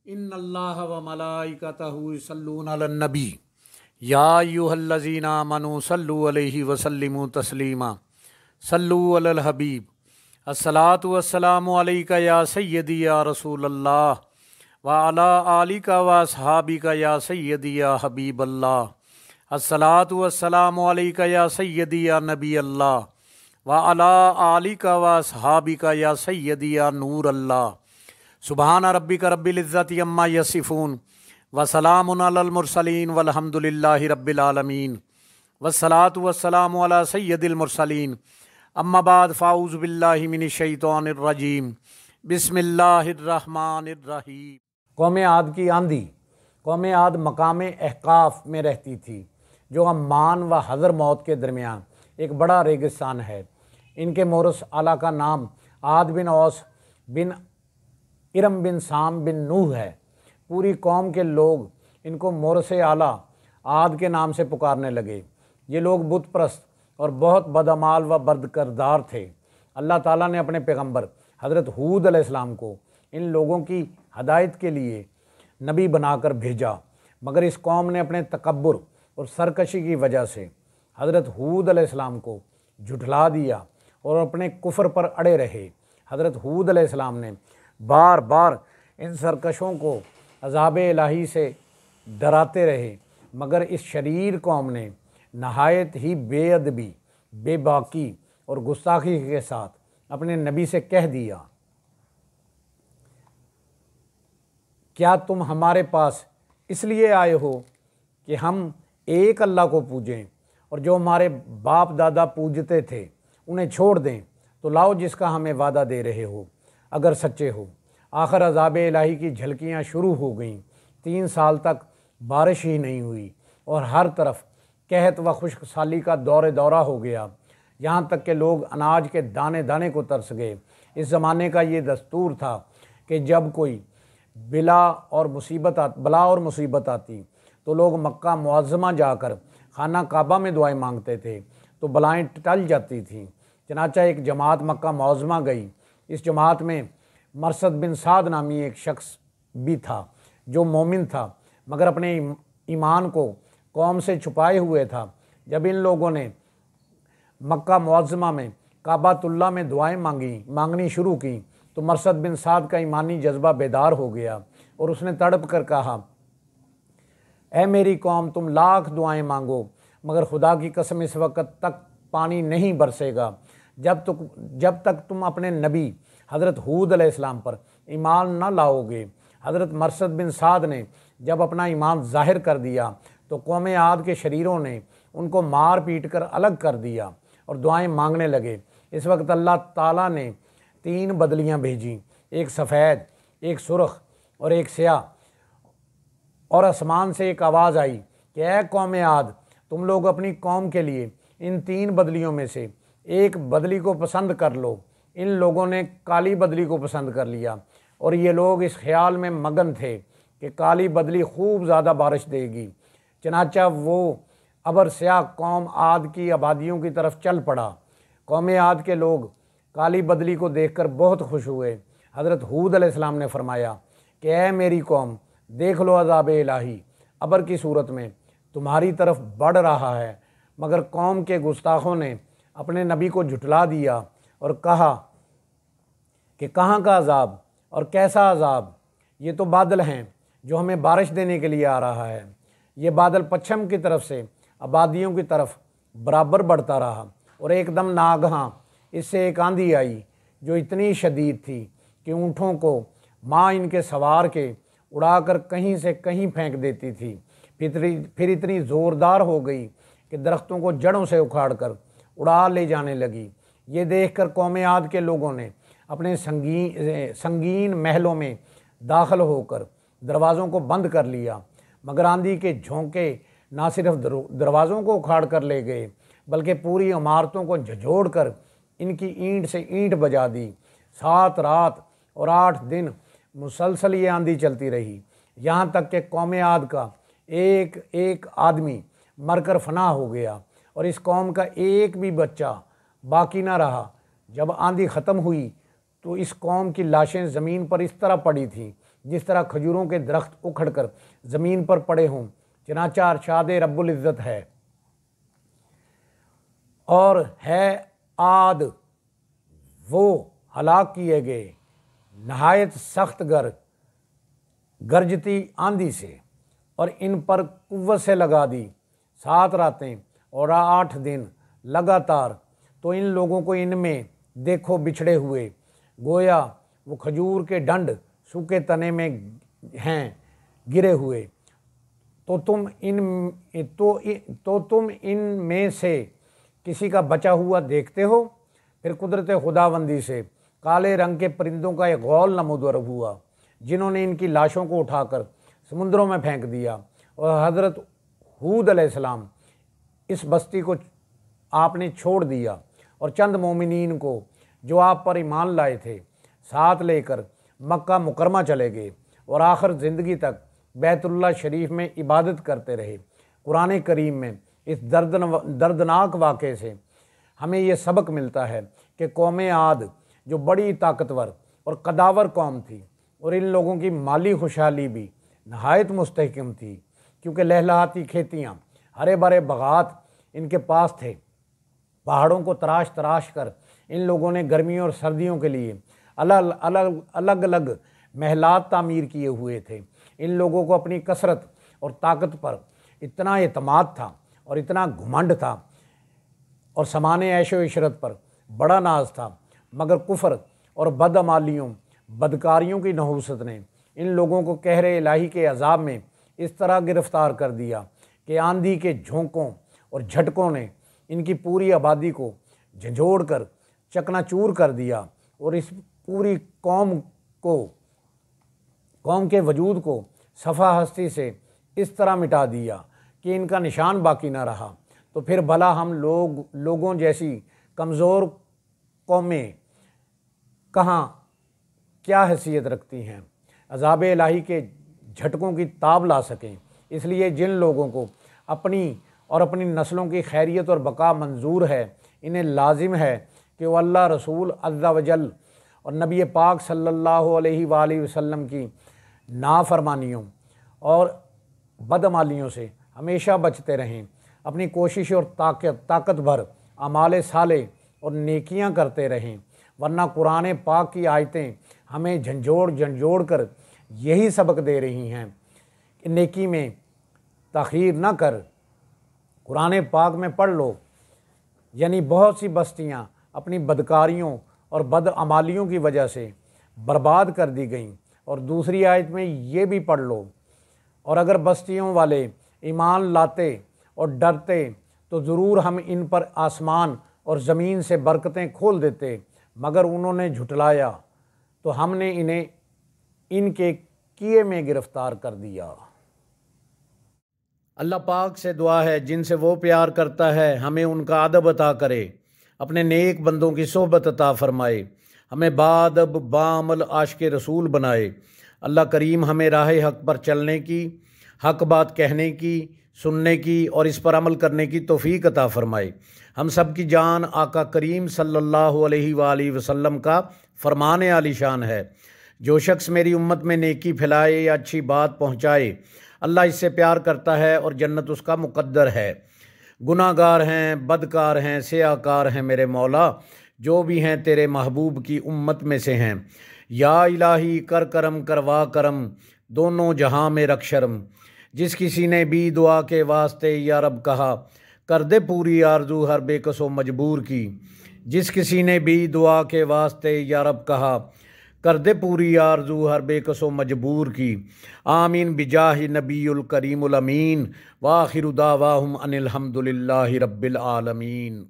ان اللہ و ملائکتہ یصلون علی النبی یا ایھا الذین آمنوا صلوا علیہ وسلموا تسلیما صلو علی الحبیب الصلاۃ والسلام علیک یا سیدی یا رسول اللہ وعلی آلک و اصحابک یا سیدی یا حبیب اللہ الصلاۃ والسلام علیک یا سیدی یا نبی اللہ وعلی آلک و اصحابک یا سیدی یا نور اللہ سبحان ربک رب العزت عما یصفون وسلام علی المرسلین والحمد للہ رب العالمین والصلاۃ والسلام علی سید المرسلین اما بعد فاعوذ باللہ من الشیطان الرجیم بسم اللہ الرحمن الرحیم۔ قوم عاد کی آندھی۔ قوم عاد مقام احقاف میں رہتی تھی جو عمان و حضر موت کے درمیان ایک بڑا ریگستان ہے۔ ان کے مورث اعلیٰ کا نام عاد بن اوس بن ارم بن سام بن نوح ہے۔ پوری قوم کے لوگ ان کو مورث اعلیٰ عاد کے نام سے پکارنے لگے۔ یہ لوگ بت پرست اور بہت بدعمال و بدکردار تھے۔ اللہ تعالیٰ نے اپنے پیغمبر حضرت ہود علیہ السلام کو ان لوگوں کی ہدایت کے لیے نبی بنا کر بھیجا، مگر اس قوم نے اپنے تکبر اور سرکشی کی وجہ سے حضرت ہود علیہ السلام کو جھٹلا دیا اور اپنے کفر پر اڑے رہے۔ حضرت ہود علیہ السلام نے بار بار ان سرکشوں کو عذاب الہی سے ڈراتے رہے، مگر اس شریر قوم نے نہایت ہی بے ادبی، بے باکی اور گستاخی کے ساتھ اپنے نبی سے کہہ دیا، کیا تم ہمارے پاس اس لیے آئے ہو کہ ہم ایک اللہ کو پوجیں اور جو ہمارے باپ دادا پوجتے تھے انہیں چھوڑ دیں؟ تو لاؤ جس کا ہمیں وعدہ دے رہے ہو اگر سچے ہو۔ آخر عذاب الہی کی جھلکیاں شروع ہو گئیں۔ 3 سال تک بارش ہی نہیں ہوئی اور ہر طرف قحط و خشک سالی کا دورہ ہو گیا، یہاں تک کہ لوگ اناج کے دانے دانے کو ترس گئے۔ اس زمانے کا یہ دستور تھا کہ جب کوئی بلا اور مصیبت آتی تو لوگ مکہ معظمہ جا کر خانہ کعبہ میں دعائیں مانگتے تھے تو بلائیں ٹل جاتی تھیں۔ چنانچہ ایک جماعت مکہ معظمہ گئی۔ اس جماعت میں مرثد بن سعد نامی ایک شخص بھی تھا جو مومن تھا، مگر اپنے ایمان کو قوم سے چھپائے ہوئے تھا۔ جب ان لوگوں نے مکہ معظمہ میں کعبۃ اللہ میں دعائیں مانگنی شروع کی تو مرثد بن سعد کا ایمانی جذبہ بیدار ہو گیا اور اس نے تڑپ کر کہا، اے میری قوم، تم لاکھ دعائیں مانگو مگر خدا کی قسم اس وقت تک پانی نہیں برسے گا جب تک تم اپنے نبی حضرت ہود علیہ السلام پر ایمان نہ لاؤ گے۔ حضرت مرثد بن سعد نے جب اپنا ایمان ظاہر کر دیا تو قوم عاد کے شریروں نے ان کو مار پیٹ کر الگ کر دیا اور دعائیں مانگنے لگے۔ اس وقت اللہ تعالیٰ نے 3 بدلیاں بھیجیں، ایک سفید، ایک سرخ اور ایک سیاہ، اور آسمان سے ایک آواز آئی کہ اے قوم عاد، تم لوگ اپنی قوم کے لیے ان 3 بدلیوں میں سے ایک بدلی کو پسند کر لو۔ ان لوگوں نے کالی بدلی کو پسند کر لیا اور یہ لوگ اس خیال میں مگن تھے کہ کالی بدلی خوب زیادہ بارش دے گی۔ چنانچہ وہ ابر سیاہ قوم عاد کی آبادیوں کی طرف چل پڑا۔ قوم عاد کے لوگ کالی بدلی کو دیکھ کر بہت خوش ہوئے۔ حضرت ہود علیہ السلام نے فرمایا کہ اے میری قوم، دیکھ لو عذاب الہی ابر کی صورت میں تمہاری طرف بڑھ رہا ہے، مگر قوم کے گستاخوں نے اپنے نبی کو جھٹلا دیا اور کہا کہ کہاں کا عذاب اور کیسا عذاب؟ یہ تو بادل ہیں جو ہمیں بارش دینے کے لیے آ رہا ہے۔ یہ بادل پچھم کی طرف سے آبادیوں کی طرف برابر بڑھتا رہا اور ایک دم ناگہاں اس سے ایک آندھی آئی جو اتنی شدید تھی کہ اونٹوں کو ماں ان کے سوار کے اڑا کر کہیں سے کہیں پھینک دیتی تھی، پھر اتنی زوردار ہو گئی کہ درختوں کو جڑوں سے اکھاڑ کر اڑا لے جانے لگی۔ یہ دیکھ کر قوم عاد کے لوگوں نے اپنے سنگین محلوں میں داخل ہو کر دروازوں کو بند کر لیا، مگر آندھی کے جھونکے نہ صرف دروازوں کو اکھاڑ کر لے گئے بلکہ پوری عمارتوں کو جھنجھوڑ کر ان کی اینٹ سے اینٹ بجا دی۔ 7 رات اور 8 دن مسلسل یہ آندھی چلتی رہی، یہاں تک کہ قوم عاد کا ایک ایک آدمی مر کر فنا ہو گیا اور اس قوم کا ایک بھی بچہ باقی نہ رہا۔ جب آندھی ختم ہوئی تو اس قوم کی لاشیں زمین پر اس طرح پڑی تھیں جس طرح کھجوروں کے درخت اکھڑ کر زمین پر پڑے ہوں، چنانچہ ارشاد رب العزت ہے۔ اور ہے عاد وہ ہلاک کیے گئے نہایت سخت گرجتی آندھی سے، اور ان پر قوت سے لگا دی 7 راتیں اور 8 دن لگاتار، تو ان لوگوں کو ان میں دیکھو بچھڑے ہوئے، گویا وہ کھجور کے ڈنڈ سوکھے تنے میں ہیں گرے ہوئے، تو تم ان میں سے کسی کا بچا ہوا دیکھتے ہو؟ پھر قدرت خداوندی سے کالے رنگ کے پرندوں کا ایک غول نمودار ہوا، جنہوں نے ان کی لاشوں کو اٹھا کر سمندروں میں پھینک دیا، اور حضرت ہود علیہ السلام اس بستی کو آپ نے چھوڑ دیا، اور چند مومنین کو جو آپ پر ایمان لائے تھے ساتھ لے کر مکہ مکرمہ چلے گئے، اور آخر زندگی تک بیت اللہ شریف میں عبادت کرتے رہے۔ قرآن کریم میں اس دردناک واقعے سے ہمیں یہ سبق ملتا ہے کہ قوم عاد جو بڑی طاقتور اور قداور قوم تھی، اور ان لوگوں کی مالی خوشحالی بھی نہایت مستحکم تھی، کیونکہ لہلہاتی کھیتیاں، ہرے بھرے باغات ان کے پاس تھے۔ پہاڑوں کو تراش کر ان لوگوں نے گرمیوں اور سردیوں کے لیے الگ الگ محلات تعمیر کیے ہوئے تھے۔ ان لوگوں کو اپنی کثرت اور طاقت پر اتنا اعتماد تھا اور اتنا گھمنڈ تھا، اور سامان عیش و عشرت پر بڑا ناز تھا، مگر کفر اور بدکاریوں کی نحوست نے ان لوگوں کو قہر الہی کے عذاب میں اس طرح گرفتار کر دیا کہ آندھی کے جھونکوں اور جھٹکوں نے ان کی پوری آبادی کو جھنجھوڑ کر چکنا چور کر دیا، اور اس پوری قوم کے وجود کو صفحہ ہستی سے اس طرح مٹا دیا کہ ان کا نشان باقی نہ رہا۔ تو پھر بھلا ہم لوگوں جیسی کمزور قومیں کہاں کیا حیثیت رکھتی ہیں عذاب الہی کے جھٹکوں کی تاب لا سکیں؟ اس لیے جن لوگوں کو اپنی اور اپنی نسلوں کی خیریت اور بقا منظور ہے، انہیں لازم ہے کہ وہ اللہ، رسول عز و جل اور نبی پاک صلی اللہ علیہ وآلہ وسلم کی نافرمانیوں اور بدعمالیوں سے ہمیشہ بچتے رہیں، اپنی کوشش اور طاقت بھر اعمال صالح اور نیکیاں کرتے رہیں، ورنہ قرآن پاک کی آیتیں ہمیں جھنجھوڑ کر یہی سبق دے رہی ہیں کہ نیکی میں تاخیر نہ کر۔ قرآن پاک میں پڑھ لو، یعنی بہت سی بستیاں اپنی بدکاریوں اور بدعمالیوں کی وجہ سے برباد کر دی گئیں، اور دوسری آیت میں یہ بھی پڑھ لو، اور اگر بستیوں والے ایمان لاتے اور ڈرتے تو ضرور ہم ان پر آسمان اور زمین سے برکتیں کھول دیتے، مگر انہوں نے جھٹلایا تو ہم نے انہیں ان کے کیے میں گرفتار کر دیا۔ اللہ پاک سے دعا ہے جن سے وہ پیار کرتا ہے ہمیں ان کا ادب عطا کرے، اپنے نیک بندوں کی صحبت عطا فرمائے، ہمیں بادب بعمل عاشق رسول بنائے۔ اللہ کریم ہمیں راہ حق پر چلنے کی، حق بات کہنے کی، سننے کی اور اس پر عمل کرنے کی توفیق عطا فرمائے۔ ہم سب کی جان آقا کریم صلی اللہ علیہ وآلہ وسلم کا فرمان عالی شان ہے، جو شخص میری امت میں نیکی پھیلائے یا اچھی بات پہنچائے، اللہ اس سے پیار کرتا ہے اور جنت اس کا مقدر ہے۔ گناہ گار ہیں، بدکار ہیں، سیاہ کار ہیں میرے مولا، جو بھی ہیں تیرے محبوب کی امت میں سے ہیں۔ یا الہی کر کرم کروا کرم، دونوں جہاں میں رکھ شرم۔ جس کسی نے بھی دعا کے واسطے یا رب کہا، کر دے پوری آرزو ہر بے کس و مجبور کی۔ جس کسی نے بھی دعا کے واسطے یا رب کہا، کر دے پوری آرزو ہر بے کس و مجبور کی۔ آمین بجاہ نبی الکریم الامین، وآخر دعواہم ان الحمد للہ رب العالمین۔